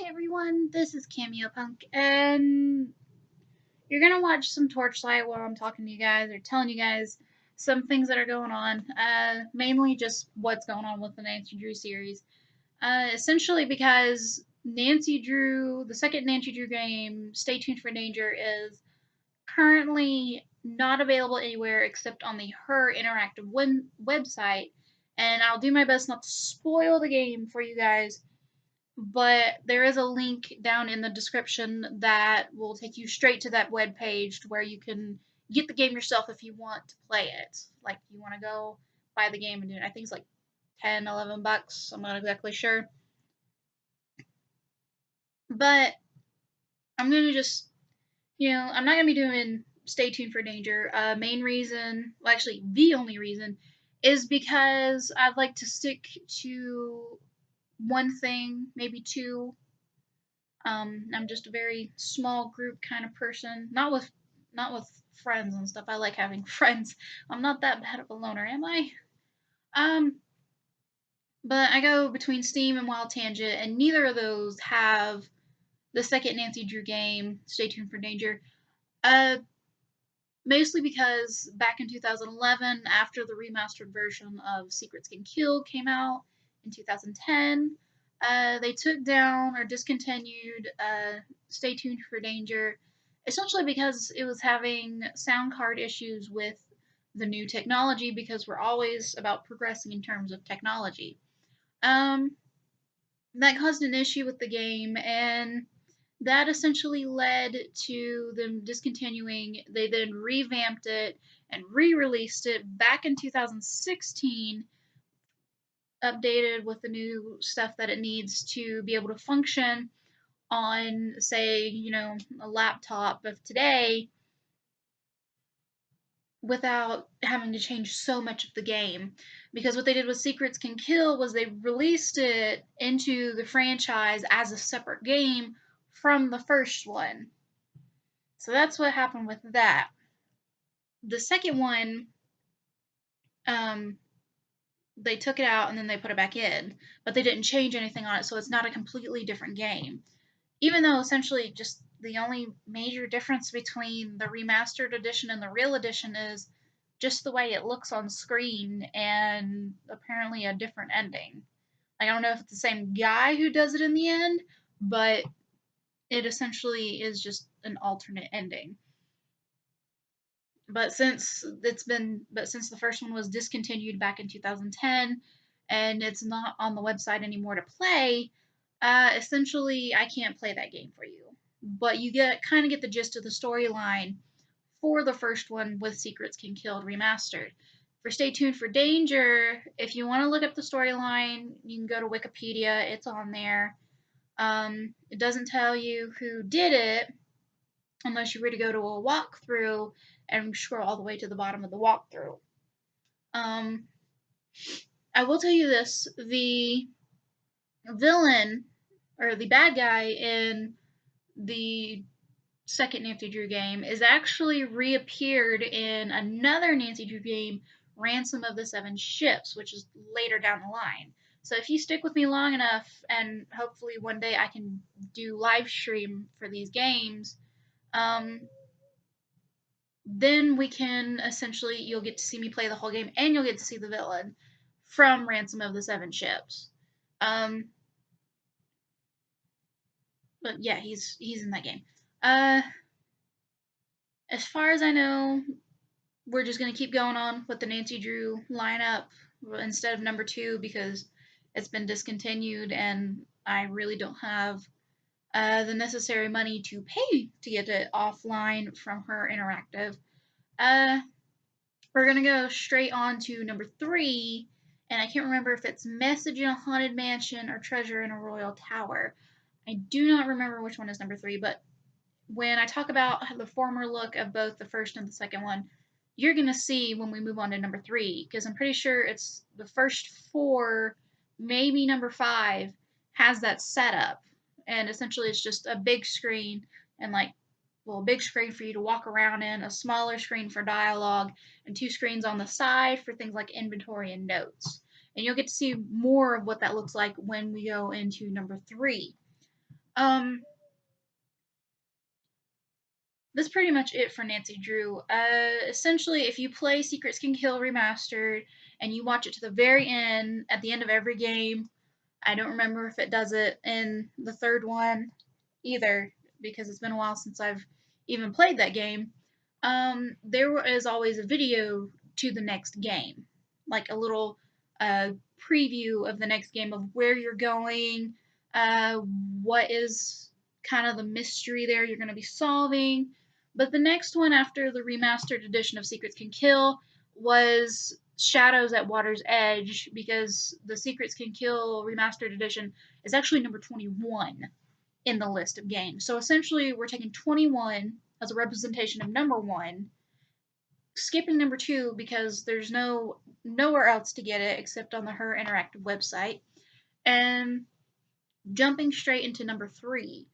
Hey everyone, this is Cameo Punk, and you're gonna watch some Torchlight while I'm talking to you guys or telling you guys some things that are going on. Mainly just what's going on with the Nancy Drew series. Essentially because Nancy Drew, the second Nancy Drew game, Stay Tuned for Danger, is currently not available anywhere except on the Her Interactive website. And I'll do my best not to spoil the game for you guys, but there is a link down in the description that will take you straight to that web page where you can get the game yourself if you want to play it. Like, you want to go buy the game and do it. I think it's like 10, $11. I'm not exactly sure. But I'm going to just, I'm not going to be doing Stay Tuned for Danger. Main reason, well, actually, the only reason, is because I'd like to stick to one thing, maybe two. I'm just a very small group kind of person. Not with friends and stuff. I like having friends. I'm not that bad of a loner, am I? Um, but I go between Steam and Wild Tangent, and neither of those have the second Nancy Drew game. Stay tuned for Danger. Uh, Mostly because back in 2011, after the remastered version of Secrets Can Kill came out in 2010, they took down or discontinued Stay Tuned for Danger, essentially because it was having sound card issues with the new technology, because we're always about progressing in terms of technology. Um, that caused an issue with the game, and that essentially led to them discontinuing. They then revamped it and re-released it back in 2016, updated with the new stuff that it needs to be able to function on, say, a laptop of today without having to change so much of the game. Because what they did with Secrets Can Kill was they released it into the franchise as a separate game from the first one. So that's what happened with that. The second one, um, they took it out and then they put it back in, but they didn't change anything on it, so it's not a completely different game. Even though essentially just the only major difference between the remastered edition and the real edition is just the way it looks on screen and apparently a different ending. I don't know if it's the same guy who does it in the end, but it essentially is just an alternate ending. But since the first one was discontinued back in 2010 and it's not on the website anymore to play, essentially I can't play that game for you. But you get the gist of the storyline for the first one with Secrets Can Kill remastered. For Stay Tuned for Danger, if you want to look up the storyline, you can go to Wikipedia. It's on there. It doesn't tell you who did it unless you were to go to a walkthrough and scroll all the way to the bottom of the walkthrough. Um, I will tell you this: the villain or the bad guy in the second Nancy Drew game is actually reappeared in another Nancy Drew game, Ransom of the Seven Ships, which is later down the line. So if you stick with me long enough, and hopefully one day I can do live stream for these games, then we can essentially, you'll get to see me play the whole game, and you'll get to see the villain from Ransom of the Seven Ships. Um, but yeah, he's in that game. As far as I know, we're just gonna keep going on with the Nancy Drew lineup instead of number 2, because it's been discontinued and I really don't have the necessary money to pay to get it offline from Her Interactive. We're gonna go straight on to number 3, and I can't remember if it's Message in a Haunted Mansion or Treasure in a Royal Tower. I do not remember which one is number 3, but when I talk about the former look of both the first and the second one, you're gonna see when we move on to number 3, because I'm pretty sure it's the first 4, maybe number 5, has that setup, and essentially it's just a big screen and a big screen for you to walk around in, a smaller screen for dialogue, and 2 screens on the side for things like inventory and notes. And you'll get to see more of what that looks like when we go into number 3. Um, that's pretty much it for Nancy Drew. Essentially, if you play Secrets Can Kill Remastered and you watch it to the very end, at the end of every game, I don't remember if it does it in the third one either, because it's been a while since I've even played that game. There is always a video to the next game, like a little preview of the next game of where you're going, uh, what is kind of the mystery there you're going to be solving. But the next one after the remastered edition of Secrets Can Kill was Shadows at Water's Edge, because the Secrets Can Kill remastered edition is actually number 21 in the list of games. So essentially, we're taking 21 as a representation of number 1, skipping number 2 because there's nowhere else to get it except on the Her Interactive website, and jumping straight into number 3.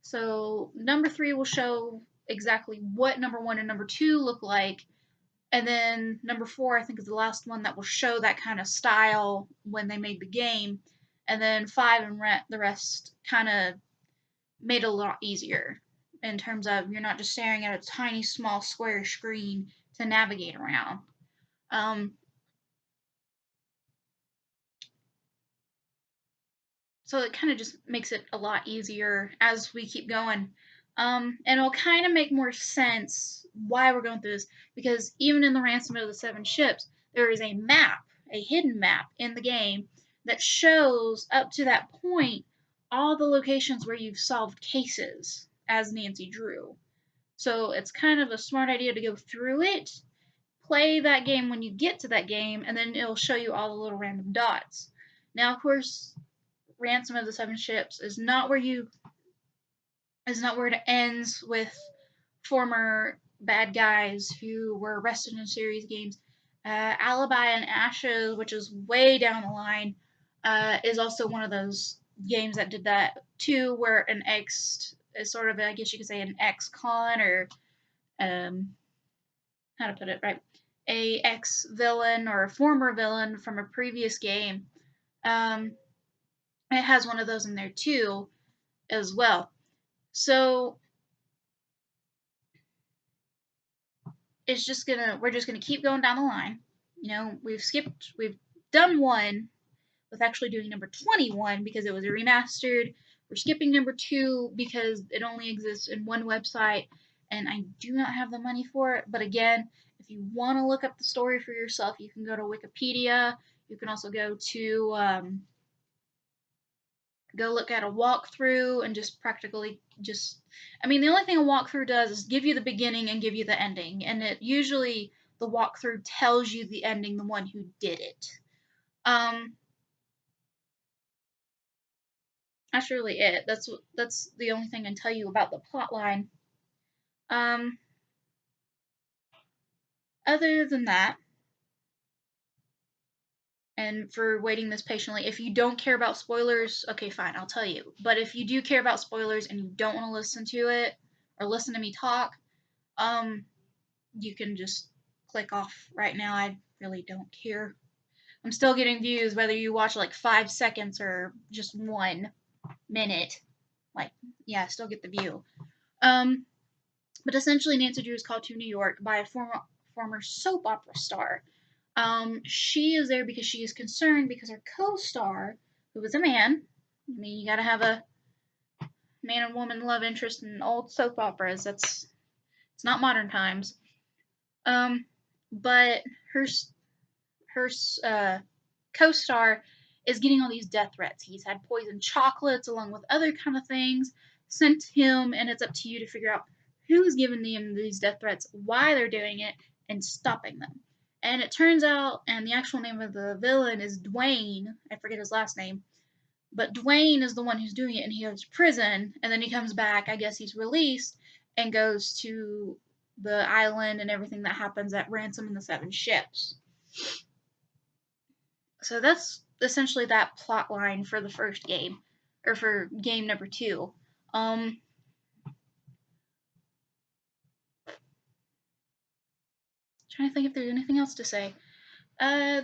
So number 3 will show exactly what number 1 and number 2 look like, and then number 4, I think, is the last one that will show that kind of style when they made the game. And then 5 and the rest kind of made it a lot easier in terms of you're not just staring at a tiny, small, square screen to navigate around. Um, so it kind of just makes it a lot easier as we keep going. And it'll kind of make more sense why we're going through this, because even in the Ransom of the Seven Ships, there is a map, a hidden map in the game that shows up to that point all the locations where you've solved cases as Nancy Drew. So it's kind of a smart idea to go through it, play that game when you get to that game, and then it'll show you all the little random dots. Now, of course, Ransom of the Seven Ships is not where it ends with former bad guys who were arrested in series games. Alibi and Ashes, which is way down the line, is also one of those games that did that too, where an ex is sort of, I guess you could say, an ex-con, or um, how to put it right, a ex-villain or a former villain from a previous game. Um, it has one of those in there too, as well. So we're just gonna keep going down the line. You know, we've done one with actually doing number 21 because it was a remastered. We're skipping number 2 because it only exists in one website and I do not have the money for it. But again, if you want to look up the story for yourself, you can go to Wikipedia. You can also go look at a walkthrough and just practically just, I mean, the only thing a walkthrough does is give you the beginning and give you the ending, and it usually, the walkthrough tells you the ending, the one who did it. um that's really it. That's the only thing I can tell you about the plot line. um Other than that, and for waiting this patiently, if you don't care about spoilers, okay, fine, I'll tell you. But if you do care about spoilers and you don't want to listen to it or listen to me talk, um you can just click off right now. I really don't care. I'm still getting views whether you watch like 5 seconds or just 1 minute. Like, yeah, I still get the view. Um, but essentially, Nancy Drew is called to New York by a former soap opera star. She is there because she is concerned because her co-star, who is a man, I mean, you gotta have a man and woman love interest in old soap operas. It's not modern times. Um, but her her co-star is getting all these death threats. He's had poisoned chocolates along with other kind of things sent to him, and it's up to you to figure out who's giving them these death threats, why they're doing it, and stopping them. And it turns out, and the actual name of the villain is Dwayne. I forget his last name, but Dwayne is the one who's doing it, and he goes to prison, and then he comes back. I guess he's released and goes to the island and everything that happens at Ransom and the Seven Ships. So that's essentially that plot line for the first game, or for game number 2. Um, Trying to think if there's anything else to say. Uh,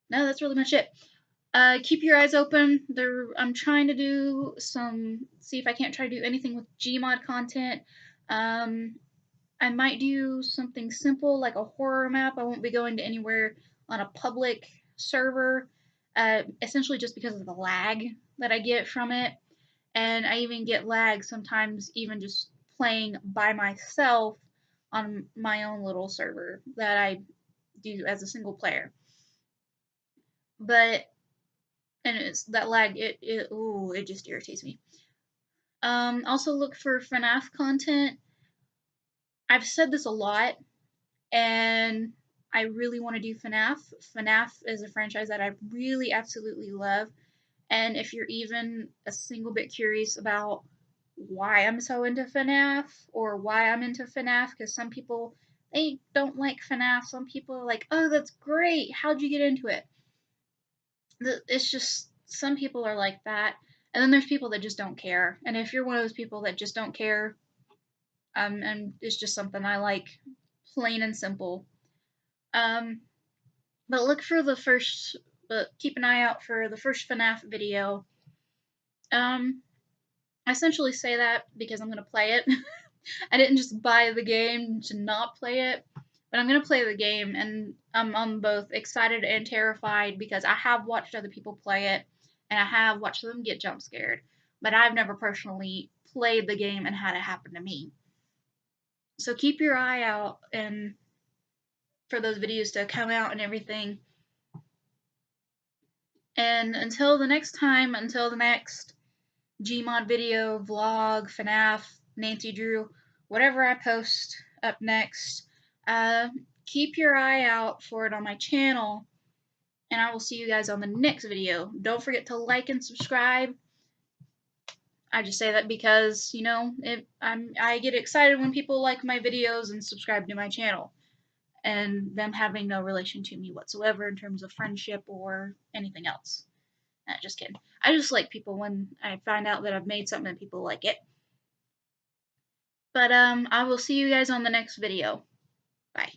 no, that's really much it. Keep your eyes open. I'm trying to see if I can't try to do anything with Gmod content. Um, I might do something simple like a horror map. I won't be going to anywhere on a public server, essentially just because of the lag that I get from it. And I even get lag sometimes, even just playing by myself on my own little server that I do as a single player. But and it's that lag. It just irritates me. Also look for FNAF content. I've said this a lot, and I really want to do FNAF. FNAF is a franchise that I really absolutely love, and if you're even a single bit curious about why I'm so into FNAF or why I'm into FNAF, because some people they don't like FNAF, some people are like, oh, that's great, how'd you get into it? It's just some people are like that, and then there's people that just don't care. And if you're one of those people that just don't care, and it's just something I like, plain and simple. Um, but look for the first, but keep an eye out for the first FNAF video. I essentially say that because I'm gonna play it. I didn't just buy the game to not play it, but I'm gonna play the game, and I'm both excited and terrified because I have watched other people play it, and I have watched them get jump scared, but I've never personally played the game and had it happen to me. So keep your eye out and for those videos to come out and everything. And until the next time, until the next Gmod video, vlog, FNAF, Nancy Drew, whatever I post up next, uh, keep your eye out for it on my channel, and I will see you guys on the next video. Don't forget to like and subscribe. I just say that because, you know, I get excited when people like my videos and subscribe to my channel, and them having no relation to me whatsoever in terms of friendship or anything else. Nah, just kidding. I just like people when I find out that I've made something and people like it. But I will see you guys on the next video. Bye.